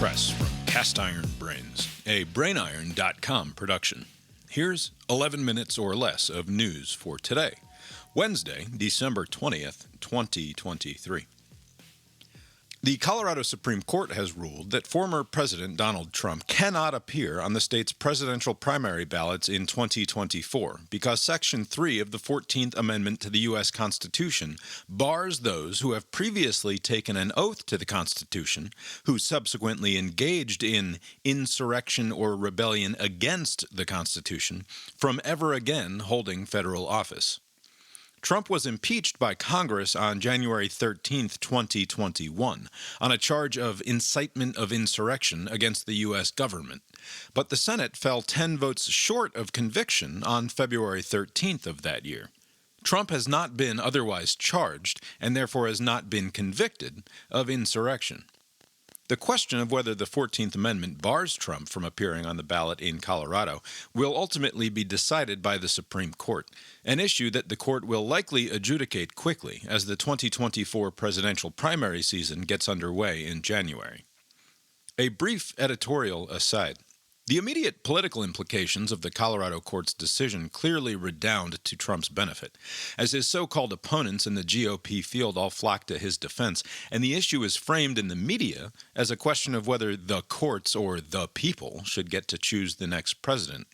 Press from Cast Iron Brains, a brainiron.com production. Here's 11 minutes or less of news for today, Wednesday, December 20th, 2023. The Colorado Supreme Court has ruled that former President Donald Trump cannot appear on the state's presidential primary ballots in 2024 because Section 3 of the 14th Amendment to the U.S. Constitution bars those who have previously taken an oath to the Constitution, who subsequently engaged in insurrection or rebellion against the Constitution, from ever again holding federal office. Trump was impeached by Congress on January 13, 2021, on a charge of incitement of insurrection against the U.S. government. But the Senate fell 10 votes short of conviction on February 13th of that year. Trump has not been otherwise charged, and therefore has not been convicted, of insurrection. The question of whether the 14th Amendment bars Trump from appearing on the ballot in Colorado will ultimately be decided by the Supreme Court, an issue that the court will likely adjudicate quickly as the 2024 presidential primary season gets underway in January. A brief editorial aside. The immediate political implications of the Colorado court's decision clearly redound to Trump's benefit, as his so-called opponents in the GOP field all flock to his defense, and the issue is framed in the media as a question of whether the courts or the people should get to choose the next president.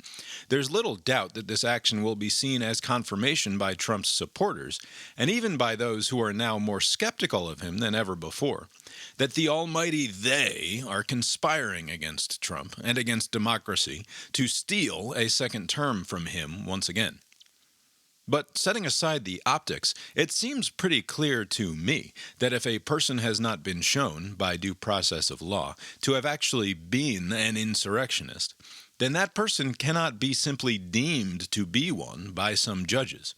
There's little doubt that this action will be seen as confirmation by Trump's supporters, and even by those who are now more skeptical of him than ever before, that the almighty they are conspiring against Trump and against democracy to steal a second term from him once again. But setting aside the optics, it seems pretty clear to me that if a person has not been shown, by due process of law, to have actually been an insurrectionist, then that person cannot be simply deemed to be one by some judges.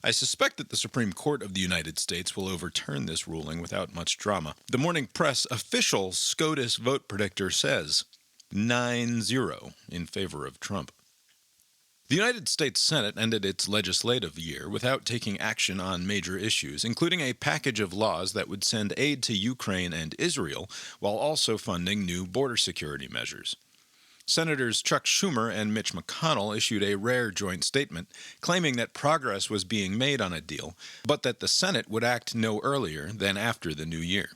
I suspect that the Supreme Court of the United States will overturn this ruling without much drama. The Morning Press official SCOTUS vote predictor says 9-0 in favor of Trump. The United States Senate ended its legislative year without taking action on major issues, including a package of laws that would send aid to Ukraine and Israel while also funding new border security measures. Senators Chuck Schumer and Mitch McConnell issued a rare joint statement claiming that progress was being made on a deal, but that the Senate would act no earlier than after the new year.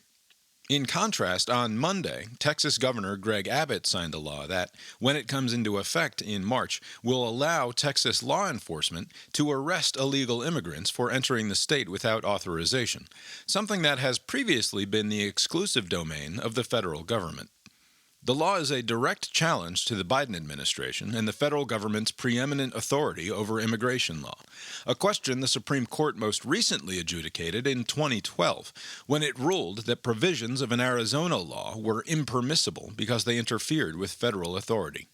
In contrast, on Monday, Texas Governor Greg Abbott signed a law that, when it comes into effect in March, will allow Texas law enforcement to arrest illegal immigrants for entering the state without authorization, something that has previously been the exclusive domain of the federal government. The law is a direct challenge to the Biden administration and the federal government's preeminent authority over immigration law, a question the Supreme Court most recently adjudicated in 2012, when it ruled that provisions of an Arizona law were impermissible because they interfered with federal authority.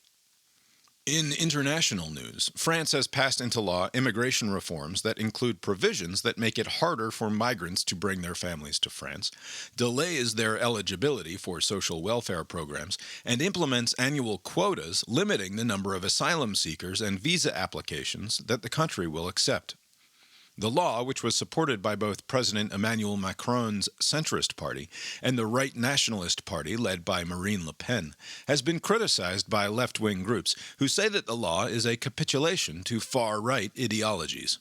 In international news, France has passed into law immigration reforms that include provisions that make it harder for migrants to bring their families to France, delays their eligibility for social welfare programs, and implements annual quotas limiting the number of asylum seekers and visa applications that the country will accept. The law, which was supported by both President Emmanuel Macron's centrist party and the right nationalist party led by Marine Le Pen, has been criticized by left-wing groups who say that the law is a capitulation to far-right ideologies.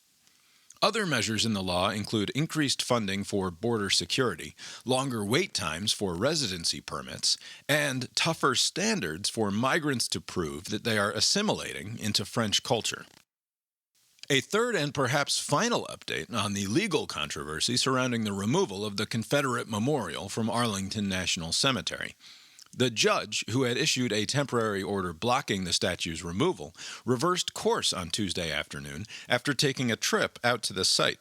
Other measures in the law include increased funding for border security, longer wait times for residency permits, and tougher standards for migrants to prove that they are assimilating into French culture. A third and perhaps final update on the legal controversy surrounding the removal of the Confederate memorial from Arlington National Cemetery. The judge, who had issued a temporary order blocking the statue's removal, reversed course on Tuesday afternoon after taking a trip out to the site.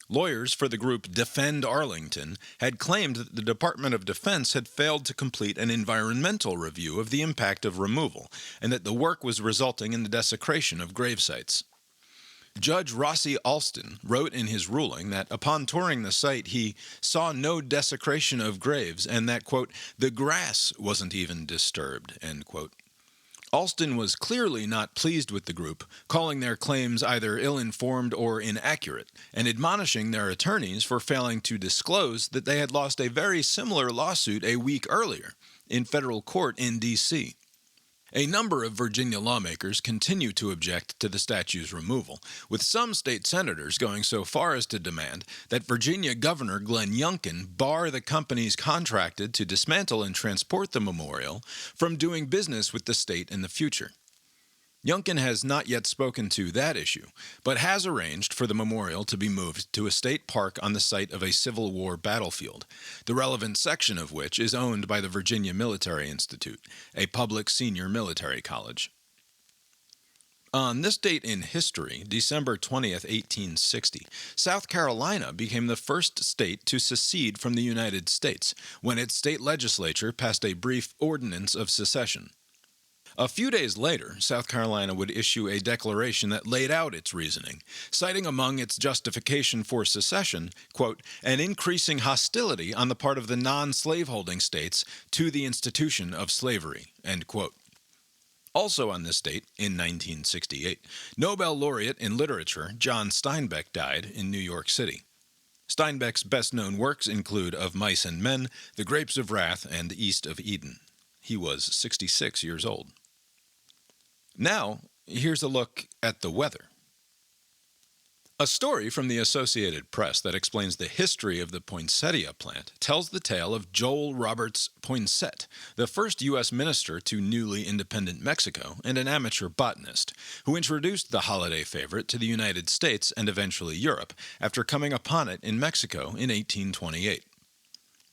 Lawyers for the group Defend Arlington had claimed that the Department of Defense had failed to complete an environmental review of the impact of removal, and that the work was resulting in the desecration of gravesites. Judge Rossi Alston wrote in his ruling that upon touring the site he saw no desecration of graves and that, quote, the grass wasn't even disturbed, end quote. Alston was clearly not pleased with the group, calling their claims either ill-informed or inaccurate, and admonishing their attorneys for failing to disclose that they had lost a very similar lawsuit a week earlier, in federal court in D.C. A number of Virginia lawmakers continue to object to the statue's removal, with some state senators going so far as to demand that Virginia Governor Glenn Youngkin bar the companies contracted to dismantle and transport the memorial from doing business with the state in the future. Youngkin has not yet spoken to that issue, but has arranged for the memorial to be moved to a state park on the site of a Civil War battlefield, the relevant section of which is owned by the Virginia Military Institute, a public senior military college. On this date in history, December 20th, 1860, South Carolina became the first state to secede from the United States when its state legislature passed a brief ordinance of secession. A few days later, South Carolina would issue a declaration that laid out its reasoning, citing among its justification for secession, quote, an increasing hostility on the part of the non-slaveholding states to the institution of slavery, end quote. Also on this date, in 1968, Nobel laureate in literature John Steinbeck died in New York City. Steinbeck's best-known works include Of Mice and Men, The Grapes of Wrath, and East of Eden. He was 66 years old. Now, here's a look at the weather. A story from the Associated Press that explains the history of the poinsettia plant tells the tale of Joel Roberts Poinsett, the first U.S. minister to newly independent Mexico and an amateur botanist, who introduced the holiday favorite to the United States and eventually Europe after coming upon it in Mexico in 1828.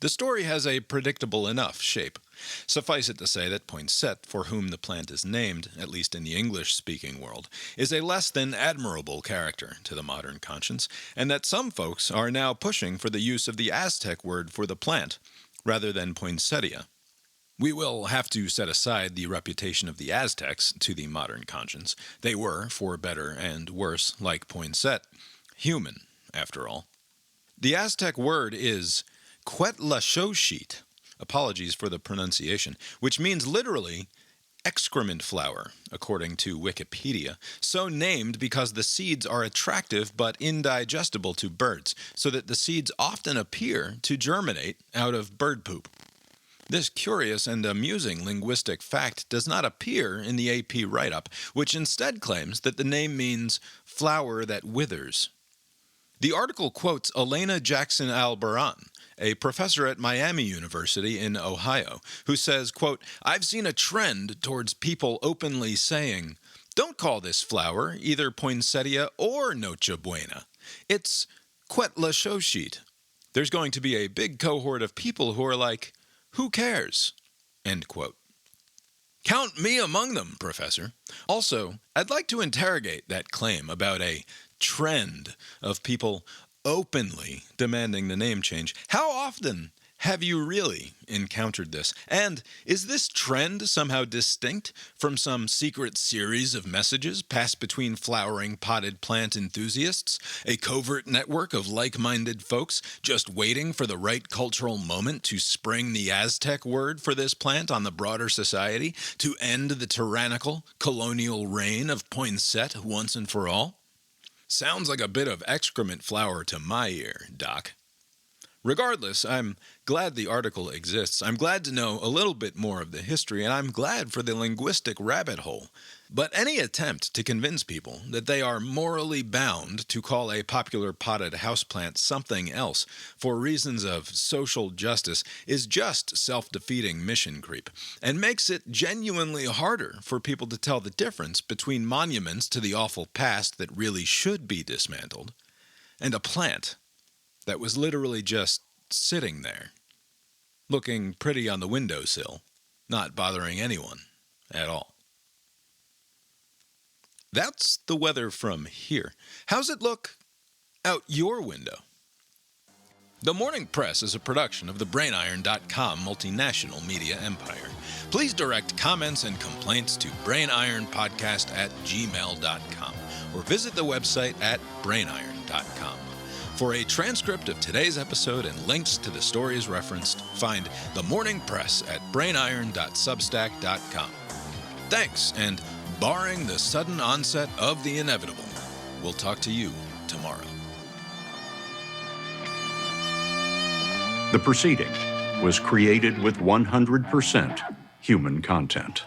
The story has a predictable enough shape. Suffice it to say that Poinsett, for whom the plant is named, at least in the English-speaking world, is a less than admirable character to the modern conscience, and that some folks are now pushing for the use of the Aztec word for the plant, rather than poinsettia. We will have to set aside the reputation of the Aztecs to the modern conscience. They were, for better and worse, like Poinsett, human, after all. The Aztec word is Quetzalcoatl, apologies for the pronunciation, which means literally excrement flower, according to Wikipedia, so named because the seeds are attractive but indigestible to birds, so that the seeds often appear to germinate out of bird poop. This curious and amusing linguistic fact does not appear in the AP write-up, which instead claims that the name means flower that withers. The article quotes Elena Jackson Albarrán, a professor at Miami University in Ohio, who says, quote, I've seen a trend towards people openly saying, don't call this flower either poinsettia or Noche Buena. It's Quetzalcoatl. There's going to be a big cohort of people who are like, who cares? End quote. Count me among them, Professor. Also, I'd like to interrogate that claim about a trend of people openly demanding the name change. How often have you really encountered this? And is this trend somehow distinct from some secret series of messages passed between flowering potted plant enthusiasts, a covert network of like-minded folks just waiting for the right cultural moment to spring the Aztec word for this plant on the broader society, to end the tyrannical, colonial reign of Poinsett once and for all? Sounds like a bit of excrement flower to my ear, Doc. Regardless, I'm glad the article exists. I'm glad to know a little bit more of the history, and I'm glad for the linguistic rabbit hole. But any attempt to convince people that they are morally bound to call a popular potted houseplant something else for reasons of social justice is just self-defeating mission creep, and makes it genuinely harder for people to tell the difference between monuments to the awful past that really should be dismantled and a plant that was literally just sitting there, looking pretty on the windowsill, not bothering anyone at all. That's the weather from here. How's it look out your window? The Morning Press is a production of the BrainIron.com multinational media empire. Please direct comments and complaints to brainironpodcast@gmail.com or visit the website at brainiron.com. For a transcript of today's episode and links to the stories referenced, find The Morning Press at brainiron.substack.com. Thanks, and barring the sudden onset of the inevitable, we'll talk to you tomorrow. The proceeding was created with 100% human content.